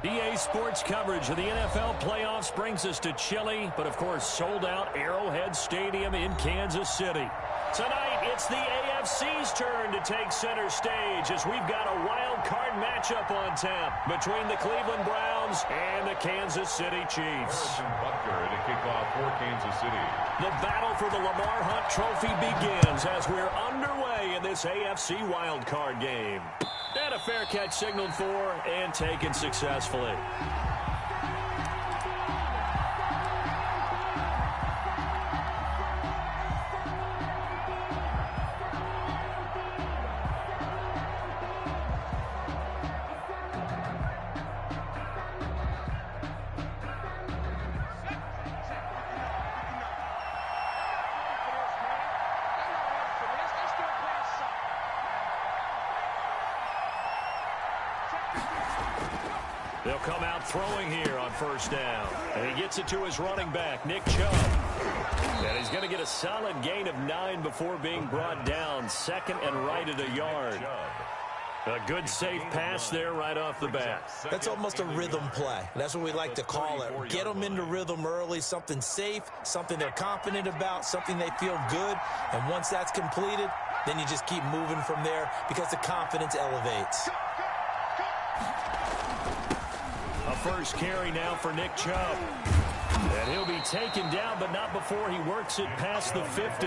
EA Sports coverage of the NFL playoffs brings us to chilly, but of course sold-out Arrowhead Stadium in Kansas City. Tonight, it's the AFC's turn to take center stage as we've got a wild card matchup on tap between the Cleveland Browns and the Kansas City Chiefs. Butker to kick off for Kansas City. The battle for the Lamar Hunt Trophy begins as we're underway in this AFC wild card game. And a fair catch signaled for and taken successfully. They'll come out throwing here on first down. And he gets it to his running back, Nick Chubb. And he's going to get a solid gain of 9 before being brought down. Second and right at a yard. A good safe pass there right off the bat. That's almost a rhythm play. That's what we like to call it. Get them into rhythm early, something safe, something they're confident about, something they feel good. And once that's completed, then you just keep moving from there because the confidence elevates. A first carry now for Nick Chubb. And he'll be taken down, but not before he works it past the 50.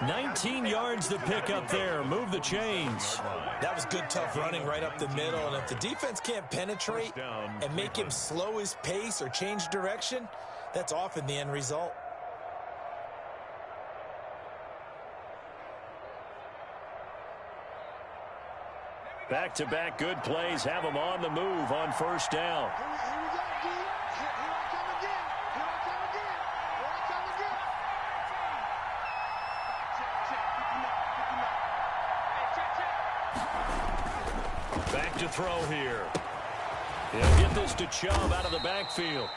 19 yards to pick up there. Move the chains. That was good, tough running right up the middle. And if the defense can't penetrate and make him slow his pace or change direction, that's often the end result. Back-to-back good plays have him on the move on first down. Back to throw here. He'll get this to Chubb out of the backfield.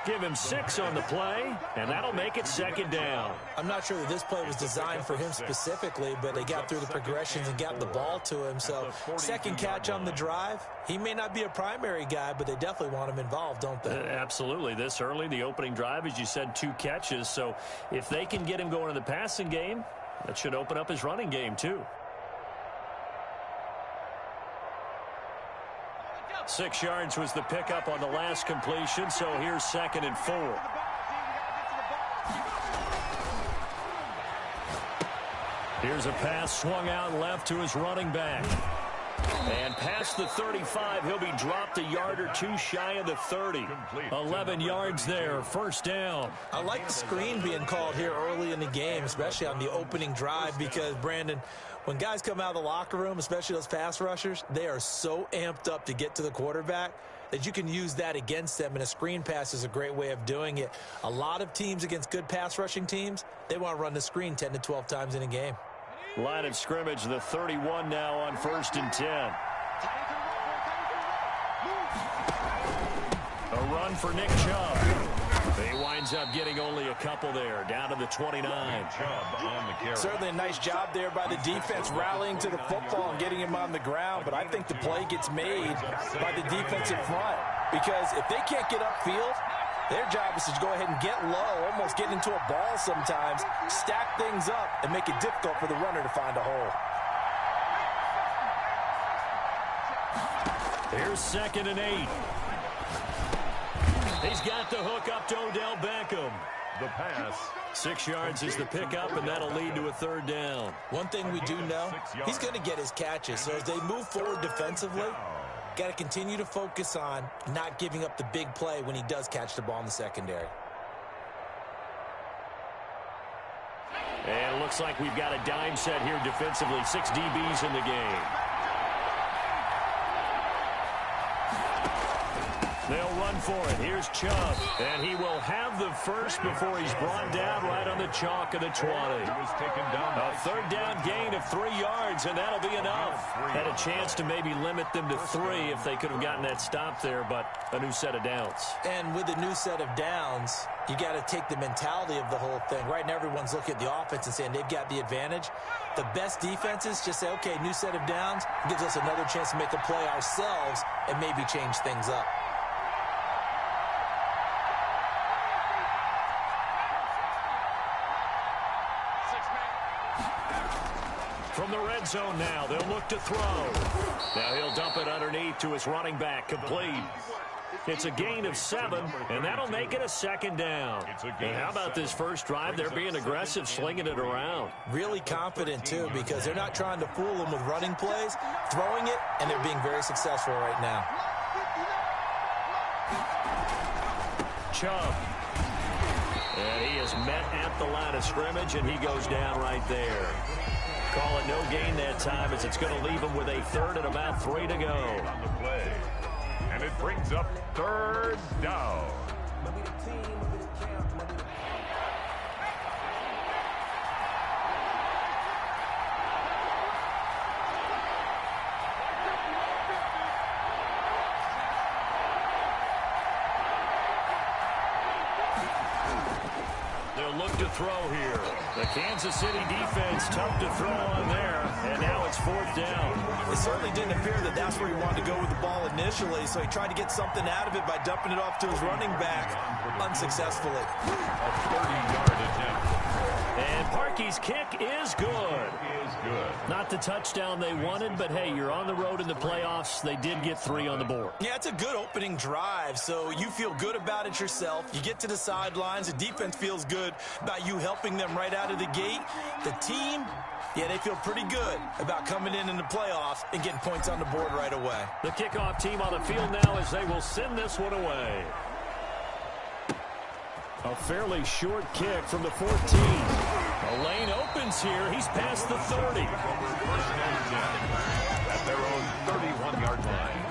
Give him 6 on the play, and that'll make it second down. I'm not sure that this play was designed for him specifically, but they got through the progressions and got the ball to him. So second catch on the drive. He may not be a primary guy, but they definitely want him involved, don't they? Absolutely. This early, the opening drive, as you said, 2 catches. So if they can get him going in the passing game, that should open up his running game too. 6 yards was the pickup on the last completion, so here's second and 4. Here's a pass swung out left to his running back. And past the 35, he'll be dropped a yard or 2 shy of the 30. 11 yards there, first down. I like the screen being called here early in the game, especially on the opening drive, because, Brandon, when guys come out of the locker room, especially those pass rushers, they are so amped up to get to the quarterback that you can use that against them, and a screen pass is a great way of doing it. A lot of teams against good pass rushing teams, they want to run the screen 10 to 12 times in a game. Line of scrimmage, the 31 now on first and 10. A run for Nick Chubb. He winds up getting only a couple there, down to the 29. Chubb on the carry. Certainly a nice job there by the defense rallying to the football and getting him on the ground, but I think the play gets made by the defensive front, because if they can't get upfield, their job is to go ahead and get low, almost get into a ball sometimes, stack things up, and make it difficult for the runner to find a hole. Here's second and 8. He's got the hook up to Odell Beckham. The pass. 6 yards is the pickup, and that'll lead to a third down. One thing we do know, he's going to get his catches. So as they move forward defensively, got to continue to focus on not giving up the big play when he does catch the ball in the secondary. And it looks like we've got a dime set here defensively. 6 DBs in the game. They'll run for it. Here's Chubb. And he will have the first before he's brought down right on the chalk of the 20. He was taken down. A third down gain of 3 yards, and that'll be enough. Had a chance to maybe limit them to 3 if they could have gotten that stop there, but a new set of downs. And with a new set of downs, you got to take the mentality of the whole thing. Right now, everyone's looking at the offense and saying they've got the advantage. The best defenses just say, okay, new set of downs gives us another chance to make a play ourselves and maybe change things up. From the red zone now, they'll look to throw. Now he'll dump it underneath to his running back, complete. It's a gain of 7, and that'll make it a second down. And how about this first drive? They're being aggressive, slinging it around. Really confident, too, because they're not trying to fool them with running plays, throwing it, and they're being very successful right now. Chubb. And he is met at the line of scrimmage, and he goes down right there. Call it no gain that time, as it's going to leave him with a third and about 3 to go. On the play. And it brings up third down. They'll look to throw here. The Kansas City defense tough to throw on there, and now it's 4th down. It certainly didn't appear that that's where he wanted to go with the ball initially, so he tried to get something out of it by dumping it off to his running back unsuccessfully. A 30-yard attempt. And Parkey's kick is good. Not the touchdown they wanted, but hey, you're on the road in the playoffs. They did get 3 on the board. Yeah, it's a good opening drive, so you feel good about it yourself. You get to the sidelines. The defense feels good about you helping them right out of the gate. The team, yeah, they feel pretty good about coming in the playoffs and getting points on the board right away. The kickoff team on the field now as they will send this one away. A fairly short kick from the 14. A lane opens here. He's past the 30. At their own 31-yard line.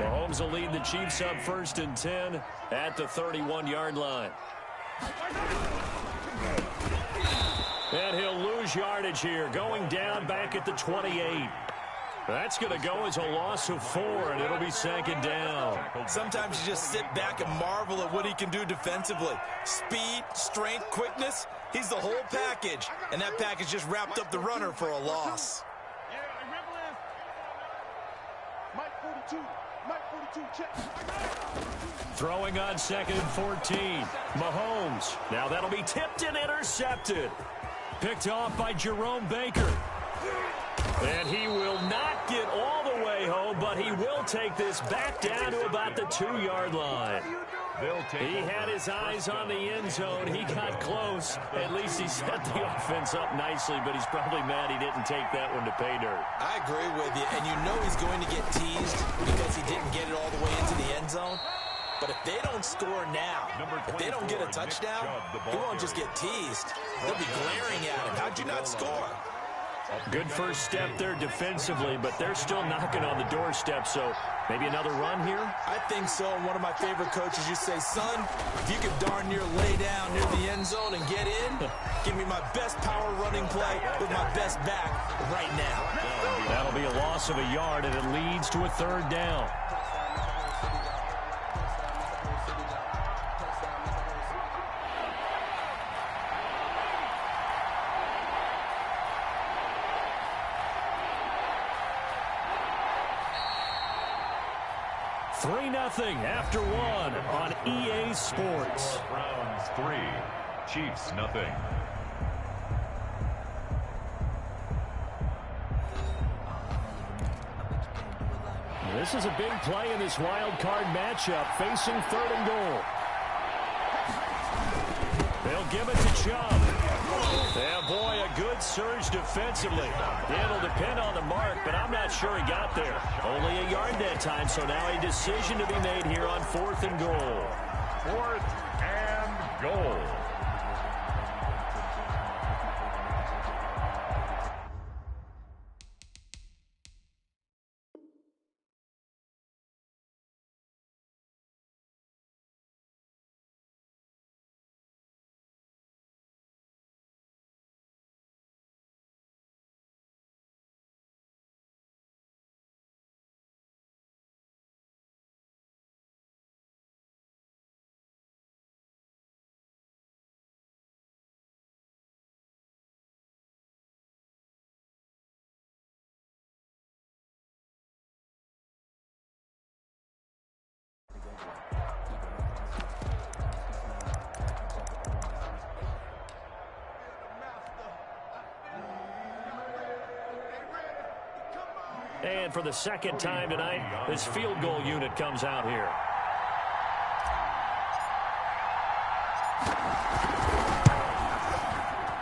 Mahomes will lead the Chiefs up 1st and 10 at the 31-yard line. And he'll lose yardage here, going down back at the 28. That's going to go as a loss of 4, and it'll be 2nd down. Sometimes you just sit back and marvel at what he can do defensively. Speed, strength, quickness, he's the whole package. And that package just wrapped up the runner for a loss. Throwing on 2nd and 14. Mahomes. Now that'll be tipped and intercepted. Picked off by Jerome Baker. And he will not get all the way home, but he will take this back down to about the 2-yard line. He had his eyes on the end zone. He got close. At least he set the offense up nicely, but he's probably mad he didn't take that one to pay dirt. I agree with you, and you know he's going to get teased because he didn't get it all the way into the end zone. But if they don't score now, if they don't get a touchdown, he won't just get teased. They'll be glaring at him. How'd you not score? Good first step there defensively, but they're still knocking on the doorstep, so maybe another run here? I think so. And one of my favorite coaches, you say, son, if you could darn near lay down near the end zone and get in, give me my best power running play with my best back right now. That'll be a loss of a yard, and it leads to a 3rd down. Nothing after 1 on EA Sports. Browns 3, Chiefs nothing. This is a big play in this wild card matchup, facing 3rd and goal. They'll give it to Chubb. Yeah, boy, a good surge defensively. It'll depend on the mark, but I'm not sure he got there. Only a yard that time, so now a decision to be made here on 4th and goal. 4th and goal. And for the second time tonight, this field goal unit comes out here.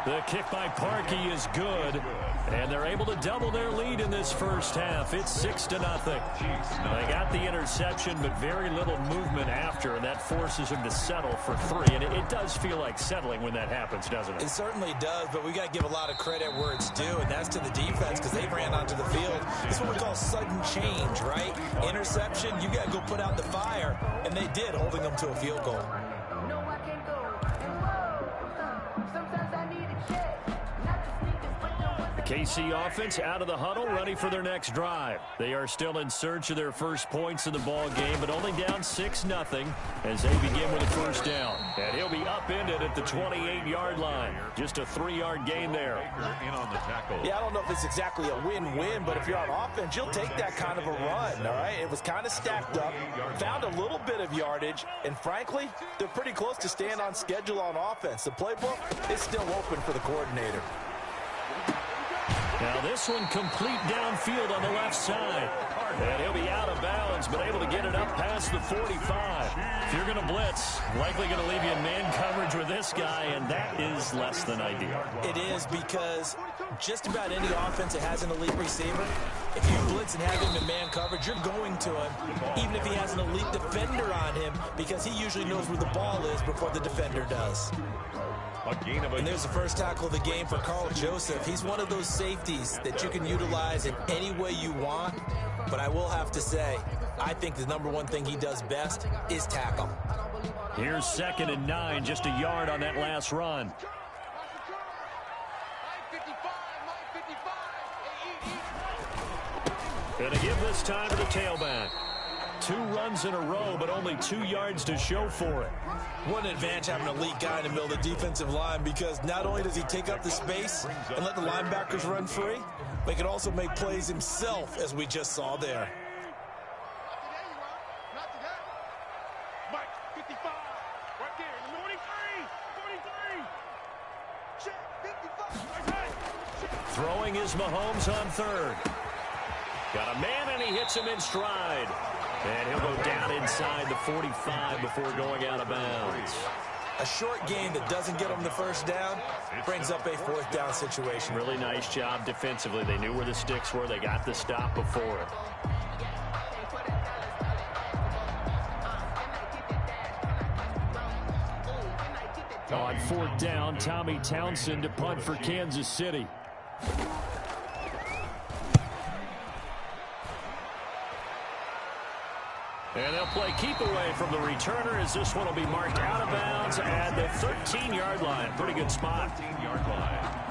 The kick by Parkey is good, and they're able to double their lead in this first half. It's 6-0. They got the interception, but very little movement after, and that forces them to settle for 3. And it does feel like settling when that happens, doesn't it? It certainly does, but we got to give a lot of credit where it's due, and that's to the defense because they ran onto the field. It's what we call sudden change, right? Interception, you got to go put out the fire, and they did, holding them to a field goal. KC offense out of the huddle, ready for their next drive. They are still in search of their first points in the ball game, but only down 6-0 as they begin with a first down. And he'll be upended at the 28-yard line. Just a 3-yard gain there. In on the tackle. Yeah, I don't know if it's exactly a win-win, but if you're on offense, you'll take that kind of a run, all right? It was kind of stacked up, found a little bit of yardage, and frankly, they're pretty close to staying on schedule on offense. The playbook is still open for the coordinator. Now this one complete downfield on the left side. And he'll be out of bounds, but able to get it up past the 45. If you're going to blitz, likely going to leave you in man coverage with this guy, and that is less than ideal. It is because just about any offense that has an elite receiver, if you blitz and have him in man coverage, you're going to him, even if he has an elite defender on him, because he usually knows where the ball is before the defender does. And there's the first tackle of the game for Carl Joseph. He's one of those safeties that you can utilize in any way you want. But I will have to say, I think the number one thing he does best is tackle. Here's 2nd and 9, just a yard on that last run. Gonna give this time to the tailback. 2 runs in a row, but only 2 yards to show for it. What an advantage having an elite guy in the middle of the defensive line, because not only does he take up the space and let the linebackers run free, but he can also make plays himself, as we just saw there. Throwing is Mahomes on 3rd. Got a man, and he hits him in stride. And he'll go down inside the 45 before going out of bounds. A short game that doesn't get them the first down brings up a 4th down situation. Really nice job defensively. They knew where the sticks were. They got the stop before it. On 4th down, Tommy Townsend to punt for Kansas City. And they'll play keep away from the returner as this one will be marked out of bounds at the 13-yard line. Pretty good spot. 13-yard line.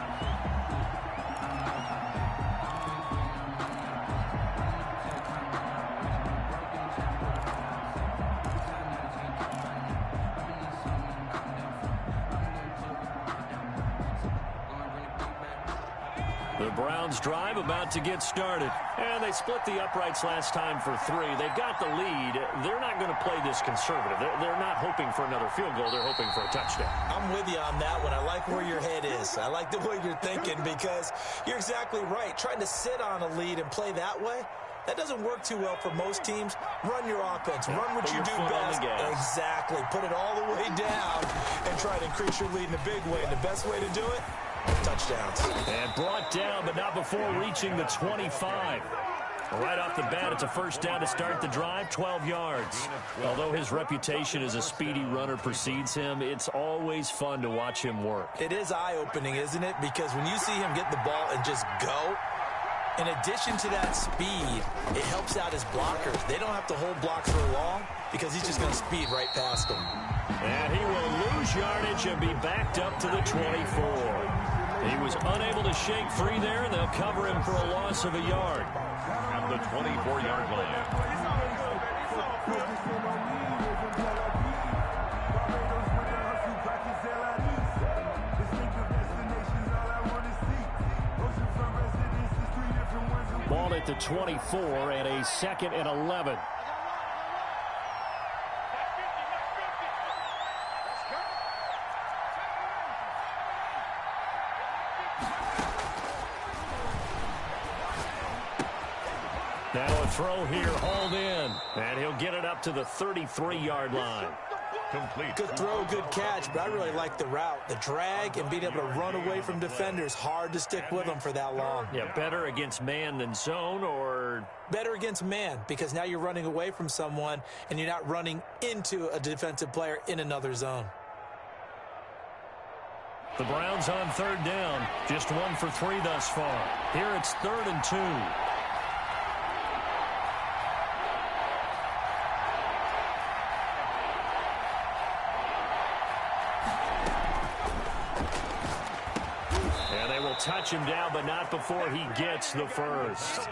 The Browns drive about to get started. And they split the uprights last time for 3. They've got the lead. They're not going to play this conservative. They're not hoping for another field goal. They're hoping for a touchdown. I'm with you on that one. I like where your head is. I like the way you're thinking, because you're exactly right. Trying to sit on a lead and play that way, that doesn't work too well for most teams. Run your offense. Run what you do best. Exactly. Put it all the way down and try to increase your lead in a big way. And the best way to do it, touchdowns. And brought down, but not before reaching the 25. Right off the bat, it's a first down to start the drive, 12 yards. Although his reputation as a speedy runner precedes him, it's always fun to watch him work. It is eye-opening, isn't it? Because when you see him get the ball and just go, in addition to that speed, it helps out his blockers. They don't have to hold blocks for long because he's just going to speed right past them. And he will lose yardage and be backed up to the 24. He was unable to shake free there, and they'll cover him for a loss of a yard. At the 24-yard line. Ball at the 24 and a 2nd and 11. Now a throw here, hauled in. And he'll get it up to the 33-yard line. Complete. Good throw, good catch, but I really like the route. The drag and being able to run away from defenders, hard to stick with them for that long. Yeah, better against man than zone, or? Better against man, because now you're running away from someone and you're not running into a defensive player in another zone. The Browns on 3rd down. Just 1 for 3 thus far. Here it's 3rd and 2. Touch him down, but not before he gets the first.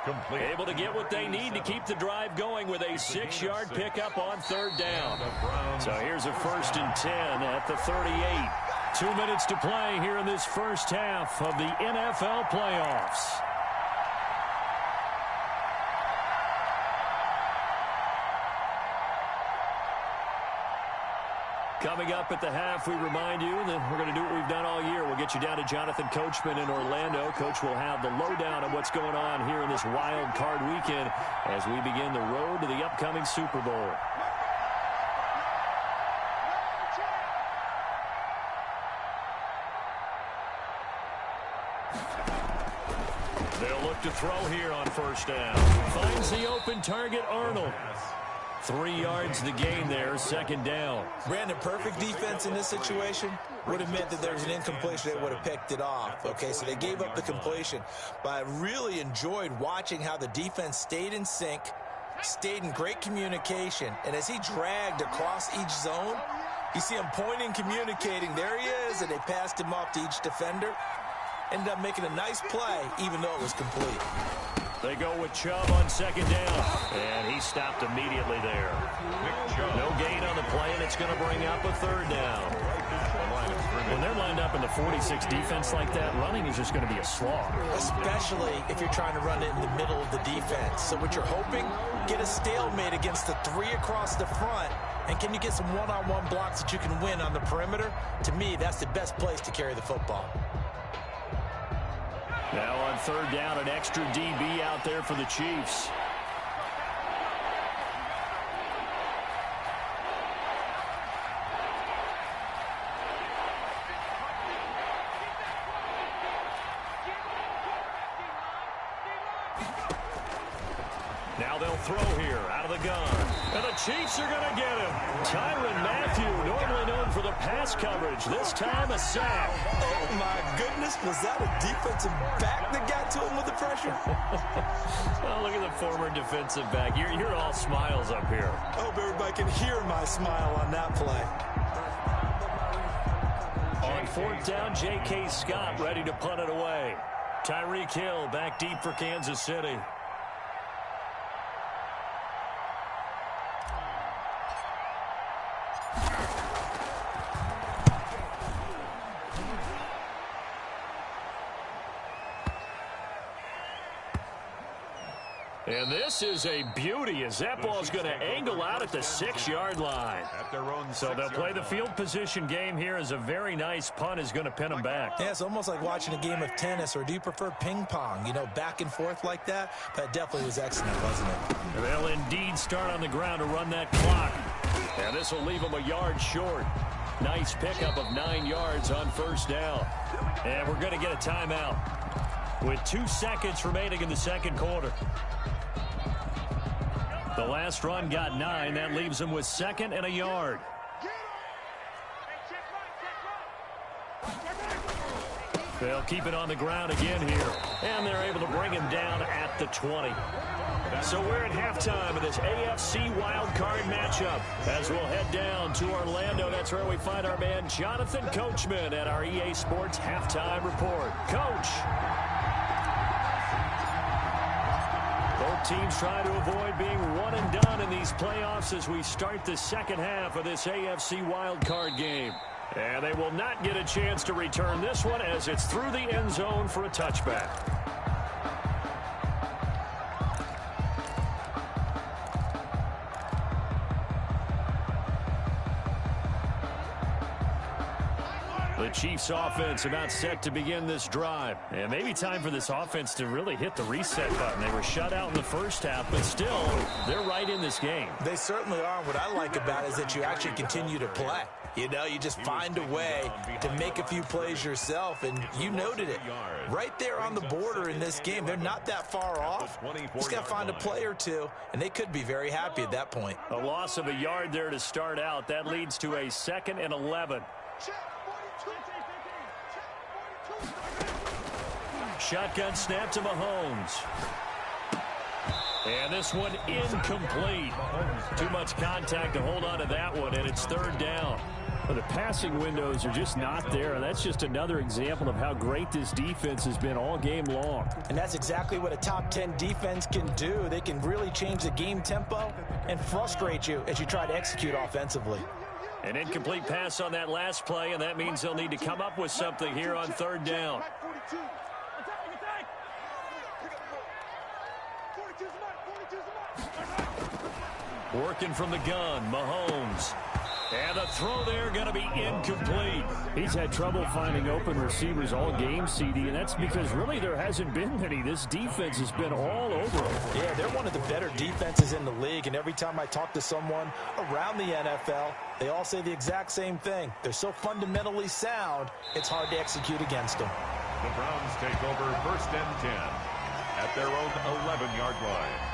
Complete. Able to get what they need to keep the drive going with a 6-yard pickup on 3rd down. So here's a 1st and 10 at the 38. 2 minutes to play here in this first half of the NFL playoffs. Coming up at the half, we remind you that we're going to do what we've done all year. We'll get you down to Jonathan Coachman in Orlando. Coach will have the lowdown on what's going on here in this wild card weekend as we begin the road to the upcoming Super Bowl. They'll look to throw here on 1st down. Finds the open target, Arnold. 3 yards the gain there, 2nd down. Brandon, perfect defense in this situation would have meant that there was an incompletion. They would have picked it off. Okay, so they gave up the completion. But I really enjoyed watching how the defense stayed in sync, stayed in great communication. And as he dragged across each zone, you see him pointing, communicating. There he is, and they passed him off to each defender. Ended up making a nice play, even though it was complete. They go with Chubb on 2nd down, and he stopped immediately there. No gain on the play, and it's going to bring up a 3rd down. When they're lined up in the 46 defense like that, running is just going to be a slog. Especially if you're trying to run it in the middle of the defense. So what you're hoping, get a stalemate against the 3 across the front, and can you get some one-on-one blocks that you can win on the perimeter? To me, that's the best place to carry the football. Now on 3rd down, an extra DB out there for the Chiefs. Now they'll throw here out of the gun. And the Chiefs are going to get him. Tyrann Mathieu, normally known for the pass coverage. This time a sack. Oh, my goodness. Was that a defensive back that got to him with the pressure? Oh, look at the former defensive back. You're all smiles up here. I hope everybody can hear my smile on that play. On 4th down, J.K. Scott ready to punt it away. Tyreek Hill back deep for Kansas City. And this is a beauty as that ball's going to angle out at the 6-yard line. So they'll play the field position game here as a very nice punt is going to pin them back. Yeah, it's almost like watching a game of tennis, or do you prefer ping pong? You know, back and forth like that? That definitely was excellent, wasn't it? They'll indeed start on the ground to run that clock. And this will leave them a yard short. Nice pickup of 9 yards on 1st down. And we're going to get a timeout with 2 seconds remaining in the 2nd quarter. The last run got 9. That leaves them with 2nd and a yard. They'll keep it on the ground again here. And they're able to bring him down at the 20. So we're at halftime of this AFC wildcard matchup. As we'll head down to Orlando, that's where we find our man Jonathan Coachman at our EA Sports Halftime Report. Coach. Both teams trying to avoid being one and done in these playoffs as we start the 2nd half of this AFC wildcard game. And they will not get a chance to return this one as it's through the end zone for a touchback. The Chiefs offense about set to begin this drive. And maybe time for this offense to really hit the reset button. They were shut out in the first half, but still, they're right in this game. They certainly are. And what I like about it is that you actually continue to play. You know, you just find a way to make a few plays yourself, and you noted it. Right there on the border in this game, they're not that far off. Just got to find a play or two, and they could be very happy at that point. A loss of a yard there to start out. That leads to a 2nd and 11. Shotgun snap to Mahomes. And this one incomplete. Too much contact to hold on to that one, and it's 3rd down. Well, the passing windows are just not there. That's just another example of how great this defense has been all game long. And that's exactly what a top 10 defense can do. They can really change the game tempo and frustrate you as you try to execute offensively. An incomplete pass on that last play, and that means they'll need to come up with something here on 3rd down. Working from the gun, Mahomes. And the throw there going to be incomplete. He's had trouble finding open receivers all game, CD, and that's because really there hasn't been many. This defense has been all over them. Yeah, they're one of the better defenses in the league, and every time I talk to someone around the NFL, they all say the exact same thing. They're so fundamentally sound, it's hard to execute against them. The Browns take over 1st and 10 at their own 11-yard line.